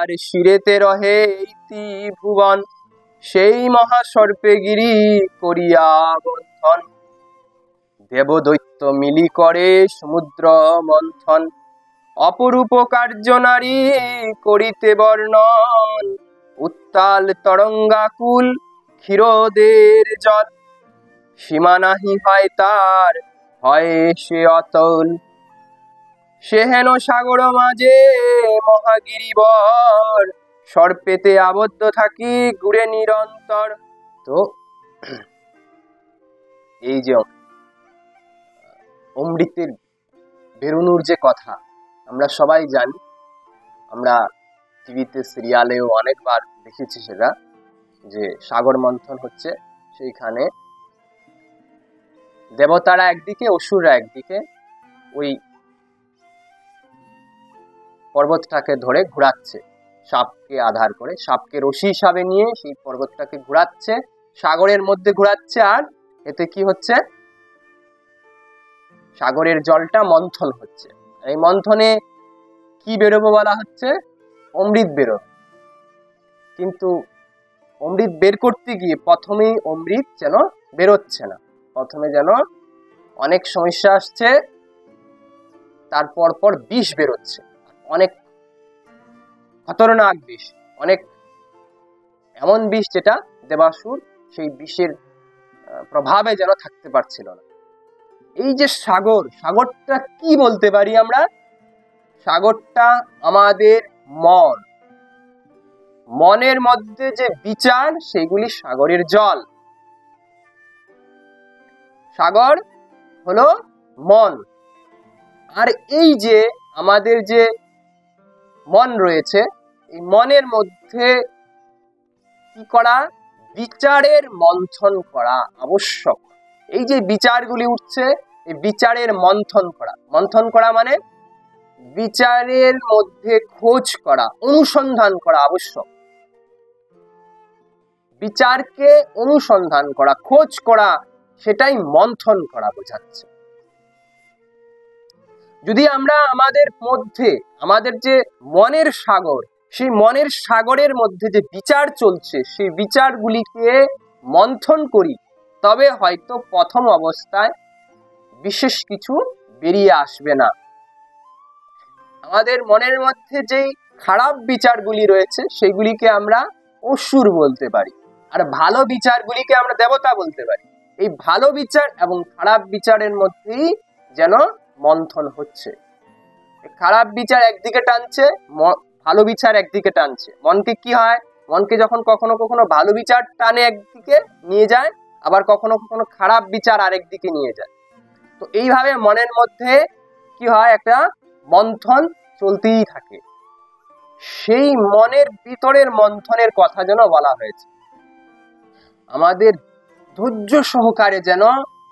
যার শিরেতে রহে এই ত্রিভুবন, সেই মহাসর্পে গিরি করিয়া বন্ধন। দেবদৈত্য মিলি করে সমুদ্র মন্থন, অপরূপ কার্য নারী করিতে বর্ণন। উত্তাল তরঙ্গাকুল ক্ষীরোদের জল, সীমা নাহি হয় তার, হয় সে অতল। সে হেন সাগর মাঝে মহাগিরিবর, সর্পেতে আবদ্ধ থাকি ঘুরে নিরন্তর। তো এই যে অমৃতের বেরোনোর যে কথা আমরা সবাই জানি, আমরা টিভিতে সিরিয়ালেও অনেকবার দেখেছি সেটা, যে সাগর মন্থন হচ্ছে, সেইখানে দেবতারা একদিকে অসুররা একদিকে ওই পর্বতটাকে ধরে ঘোরাচ্ছে, সাপকে আধার করে, সাপকে রশি হিসাবে নিয়ে সেই পর্বতটাকে ঘোরাচ্ছে, সাগরের মধ্যে ঘোরাচ্ছে। আর এতে কি হচ্ছে, সাগরের জলটা মন্থন হচ্ছে। এই মন্থনে কি বেরোবো বলা হচ্ছে, অমৃত বেরোবে। কিন্তু অমৃত বের করতে গিয়ে প্রথমেই অমৃত যেন বেরোচ্ছে না, প্রথমে যেন অনেক সমস্যা আসছে, তারপর পর বিষ বেরোচ্ছে, অনেক খতরনাক বিষ, অনেক এমন বিষ যেটা দেবাসুর সেই বিষের প্রভাবে যেন থাকতে পারছিল না। এই যে সাগর, সাগরটা কি বলতে পারি আমরা, সাগরটা আমাদের মন, মনের মধ্যে যে বিচার সেগুলি সাগরের জল। সাগর হলো মন। আর এই যে আমাদের যে মন রয়েছে, এই মনের মধ্যে কি করা, বিচারের মন্থন করা আবশ্যক। এই যে বিচারগুলি উঠছে, এই বিচারের মন্থন করা, মন্থন করা মানে বিচারের মধ্যে খোঁজ করা, অনুসন্ধান করা আবশ্যক। বিচারকে অনুসন্ধান করা, খোঁজ করা, সেটাই মন্থন করা বোঝাচ্ছে। যদি আমরা আমাদের মধ্যে, আমাদের যে মনের সাগর, সেই মনের সাগরের মধ্যে যে বিচার চলছে, সেই বিচারগুলিকে মন্থন করি, তবে হয়তো প্রথম অবস্থায় বিশেষ কিছু বেরিয়ে আসবে না। আমাদের মনের মধ্যে যেই খারাপ বিচারগুলি রয়েছে সেগুলিকে আমরা অসুর বলতে পারি, আর ভালো বিচারগুলিকে আমরা দেবতা বলতে পারি। এই ভালো বিচার এবং খারাপ বিচারের মধ্যেই যেন মন্থন হচ্ছে। খারাপ বিচার একদিকে টানছে, ভালো বিচার একদিকে টানছে। মনকে কি হয়, মনকে যখন কখনো কখনো ভালো বিচার টানে একদিকে নিয়ে যায়, আবার কখনো কখনো খারাপ বিচার আরেক দিকে নিয়ে যায়। তো এইভাবে মনের মধ্যে কি হয়, একটা মন্থন চলতেই থাকে। সেই মনের ভিতরের মন্থনের কথা যেন বলা হয়েছে। আমাদের ধৈর্য সহকারে যেন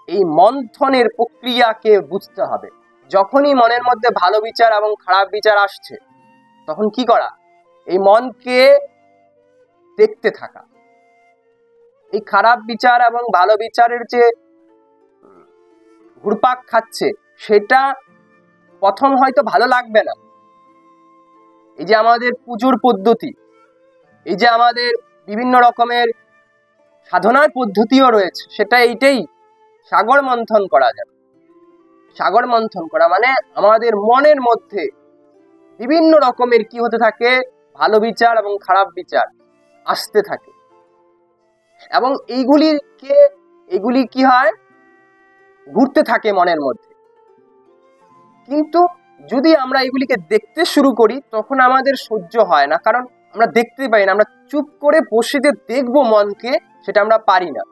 এই মন্থনের প্রক্রিয়াকে বুঝতে হবে। যখনই মনের মধ্যে ভালো বিচার এবং খারাপ বিচার আসছে, তখন কি করা, এই মনকে দেখতে থাকা। এই খারাপ বিচার এবং ভালো বিচারের যে ঘুরপাক খাচ্ছে, সেটা প্রথম হয়তো ভালো লাগবে না। এই যে আমাদের পুজোর পদ্ধতি, এই যে আমাদের বিভিন্ন রকমের সাধনার পদ্ধতিও রয়েছে, সেটা এইটাই, সাগর মন্থন করা যাবে। সাগর মন্থন করা মানে আমাদের মনের মধ্যে বিভিন্ন রকমের কি হতে থাকে, ভালো বিচার এবং খারাপ বিচার আসতে থাকে, এবং এইগুলি কি হয়, ঘুরতে থাকে মনের মধ্যে। কিন্তু যদি আমরা এগুলিকে দেখতে শুরু করি, তখন আমাদের সহ্য হয় না, কারণ আমরা দেখতে পাই না। আমরা চুপ করে বসে যে দেখবো মনকে, সেটা আমরা পারি না,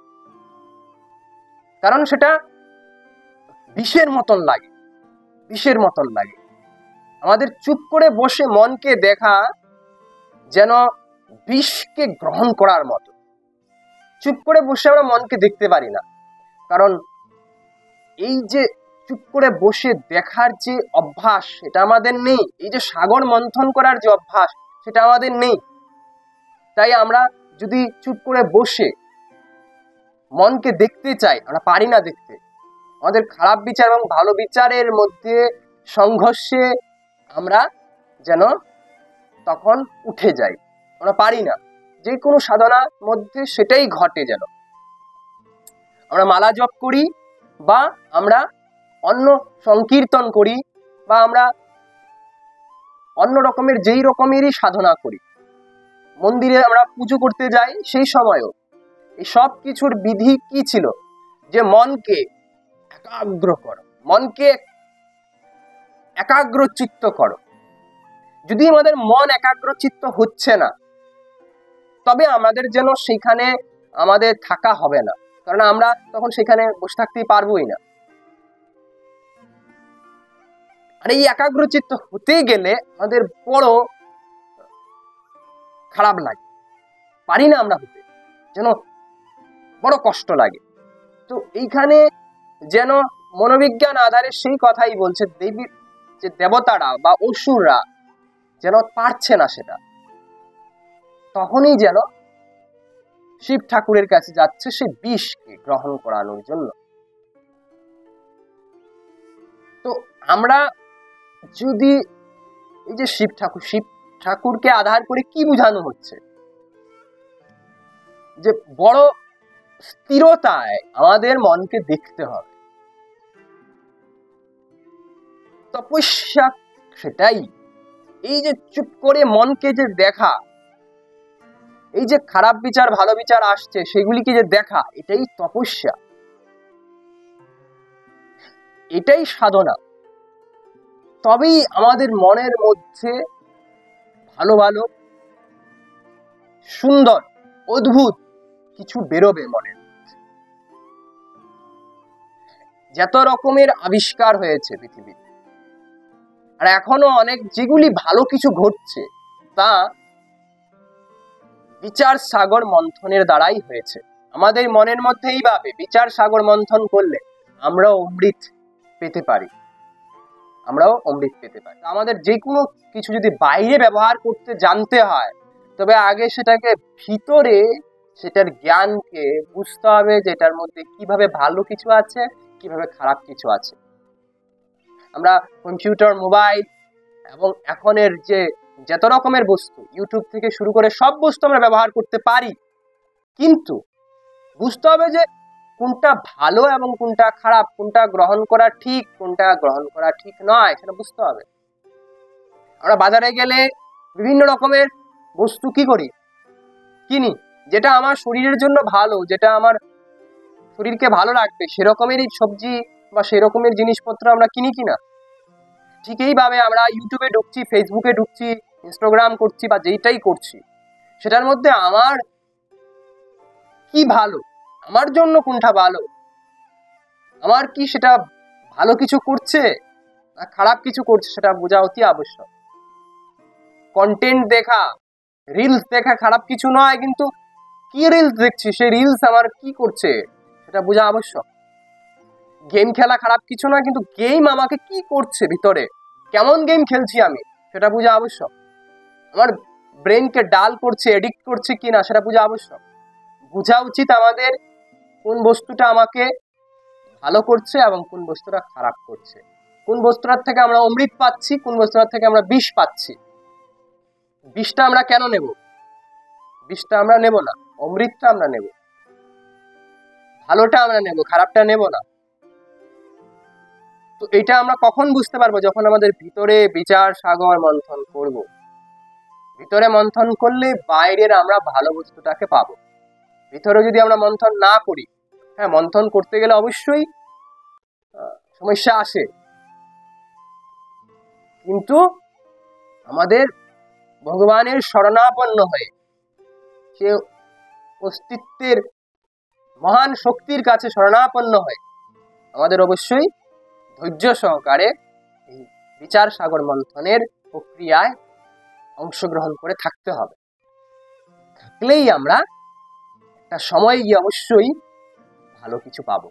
কারণ সেটা বিষের মতন লাগে, বিষের মতন লাগে। আমাদের চুপ করে বসে মনকে দেখা যেন বিষকে গ্রহণ করার মতো। চুপ করে বসে আমরা মনকে দেখতে পারি না, কারণ এই যে চুপ করে বসে দেখার যে অভ্যাস, সেটা আমাদের নেই। এই যে সাগর মন্থন করার যে অভ্যাস, সেটা আমাদের নেই। তাই আমরা যদি চুপ করে বসে মনকে দেখতে চাই, আমরা পারি না দেখতে। আমাদের খারাপ বিচার এবং ভালো বিচারের মধ্যে সংঘর্ষে আমরা যেন তখন উঠে যাই, আমরা পারি না। যে কোনো সাধনার মধ্যে সেটাই ঘটে, যেন আমরা মালা জপ করি বা আমরা অন্য সংকীর্তন করি বা আমরা অন্য রকমের যেই রকমেরই সাধনা করি, মন্দিরে আমরা পুজো করতে যাই, সেই সময়ও এই সব কিছুর বিধি কি ছিল? যে মনকে একাগ্র করো, মনকে একাগ্র চিত্ত করো। যদি আমাদের মন একাগ্র চিত্ত হচ্ছে না, তবে আমাদের যেন সেখানে আমাদের থাকা হবে না, কারণ আমরা তখন সেখানে বসে থাকতেই পারবোই না। আর এই একাগ্রচিত্ত হতে গেলে আমাদের বড় খারাপ লাগে, পারি না আমরা হতে, যেন বড় কষ্ট লাগে। তো এইখানে যেন মনোবিজ্ঞান আধারে সেই কথাই বলছে, দেবী যে দেবতারা বা অসুররা যেন পারছে না সেটা, তখনই যেন শিব ঠাকুরের কাছে যাচ্ছে সে বিষকে গ্রহণ করানোর জন্য। তো আমরা যদি এই যে শিব ঠাকুরকে আধার করে কি বোঝানো হচ্ছে, যে বড় স্থিরতায় আমাদের মনকে দেখতে হবে, তপস্যা সেটাই। এই যে চুপ করে মনকে যে দেখা, এই যে খারাপ বিচার ভালো বিচার আসছে সেগুলিকে যে দেখা, এটাই তপস্যা, এটাই সাধনা। তবেই আমাদের মনের মধ্যে ভালো ভালো সুন্দর অদ্ভুত কিছু বেরোবে মনের মধ্যে। যত রকমের আবিষ্কার হয়েছে পৃথিবীতে, আর এখনো অনেক যেগুলি ভালো কিছু ঘটছে, তা বিচার সাগর মন্থনের দ্বারাই হয়েছে। আমাদের মনের মধ্যে এইভাবে বিচার সাগর মন্থন করলে আমরাও অমৃত পেতে পারি, আমরাও অমৃত পেতে পারি। আমাদের যে কোনো কিছু যদি বাইরে ব্যবহার করতে জানতে হয়, তবে আগে সেটাকে ভিতরে সেটার জ্ঞানকে বুঝতে হবে, যে এটার মধ্যে কিভাবে ভালো কিছু আছে, কিভাবে খারাপ কিছু আছে। আমরা কম্পিউটার, মোবাইল এবং এখনের যে যত রকমের বস্তু, ইউটিউব থেকে শুরু করে সব বস্তু আমরা ব্যবহার করতে পারি, কিন্তু বুঝতে হবে যে কোনটা ভালো এবং কোনটা খারাপ, কোনটা গ্রহণ করা ঠিক, কোনটা গ্রহণ করা ঠিক নয়, সেটা বুঝতে হবে। আমরা বাজারে গেলে বিভিন্ন রকমের বস্তু কি করি, কিনি, যেটা আমার শরীরের জন্য ভালো, যেটা আমার শরীরকে ভালো রাখবে, সেরকমেরই সবজি বা সেরকমের জিনিসপত্র আমরা কিনি কিনা। ঠিক এইভাবে আমরা ইউটিউবে ঢুকছি, ফেসবুকে ঢুকছি, ইনস্টাগ্রাম করছি বা যেইটাই করছি, সেটার মধ্যে আমার কি ভালো, আমার জন্য কোনটা ভালো, আমার কি সেটা ভালো কিছু করছে না খারাপ কিছু করছে, সেটা বোঝা অতি আবশ্যক। কন্টেন্ট দেখা, রিলস দেখা খারাপ কিছু নয়, কিন্তু কি রিলস দেখছি, সেই রিলস আমার কি করছে সেটা বোঝা আবশ্যক। গেম খেলা খারাপ কিছু না, কিন্তু গেম আমাকে কি করছে ভিতরে, কেমন গেম খেলছি আমি, সেটা বোঝা আবশ্যক। আমার ব্রেনকে ডাল করছে, এডিক্ট করছে কিনা, সেটা বোঝা আবশ্যক। বোঝা উচিত আমাদের কোন বস্তুটা আমাকে ভালো করছে এবং কোন বস্তুটা খারাপ করছে, কোন বস্তুটার থেকে আমরা অমৃত পাচ্ছি, কোন বস্তুটার থেকে আমরা বিষ পাচ্ছি। বিষটা আমরা কেন নেব? বিষটা আমরা নেব না, অমৃতটা আমরা নেব, ভালোটা আমরা নেব, খারাপটা নেব না। তো এটা আমরা কখন বুঝতে পারবো? যখন আমাদের ভিতরে বিচার সাগর মন্থন করব। ভিতরে মন্থন করলে বাইরের আমরা ভালো বস্তুটাকে পাবো। ভিতরে যদি আমরা মন্থন না করি, হ্যাঁ, মন্থন করতে গেলে অবশ্যই সমস্যা আসে, কিন্তু আমাদের ভগবানের শরণাপন্ন হয়ে, সে অস্তিত্বের মহান শক্তির কাছে শরণাপন্ন হয়ে আমাদের অবশ্যই ধৈর্য সহকারে এই বিচার সাগর মন্থনের প্রক্রিয়ায় অংশগ্রহণ করে থাকতে হবে। থাকলেই আমরা একটা সময় গিয়ে অবশ্যই ভালো কিছু পাবো।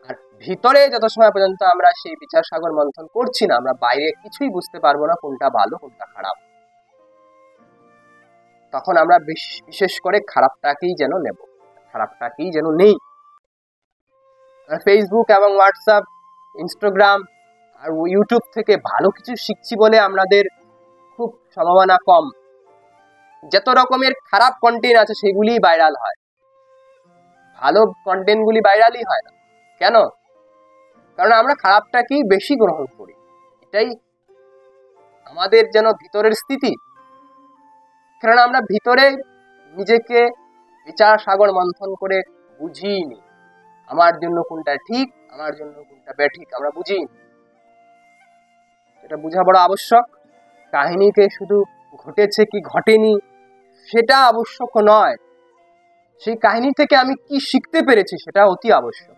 আর ভিতরে যত সময় পর্যন্ত আমরা সেই বিচার সাগর মন্থন করছি না, আমরা বাইরে কিছুই বুঝতে পারবো না কোনটা ভালো কোনটা খারাপ। তখন আমরা বিশেষ করে খারাপটাকেই যেন নেব, খারাপটাকেই যেন নেই। ফেসবুক এবং হোয়াটসঅ্যাপ, ইনস্টাগ্রাম আর ইউটিউব থেকে ভালো কিছু শিখছি বলে আমাদের খুব সম্ভাবনা কম। যত রকমের খারাপ কন্টেন্ট আছে সেগুলি ভাইরাল হয়, ভালো কন্টেন্টগুলি ভাইরালই হয় না। কেন? কারণ আমরা খারাপটাকেই বেশি গ্রহণ করি। এটাই আমাদের যেন ভিতরের স্থিতি। কারণ আমরা ভিতরে নিজেকে বিচার সাগর মন্থন করে বুঝিনি আমার জন্য কোনটা ঠিক, আমার জন্য কোনটা বেঠিক, আমরা বুঝিনি। এটা বোঝা বড় আবশ্যক। কাহিনীকে শুধু ঘটেছে কি ঘটেনি সেটা আবশ্যক নয়, সেই কাহিনী থেকে আমি কি শিখতে পেরেছি সেটা অতি আবশ্যক।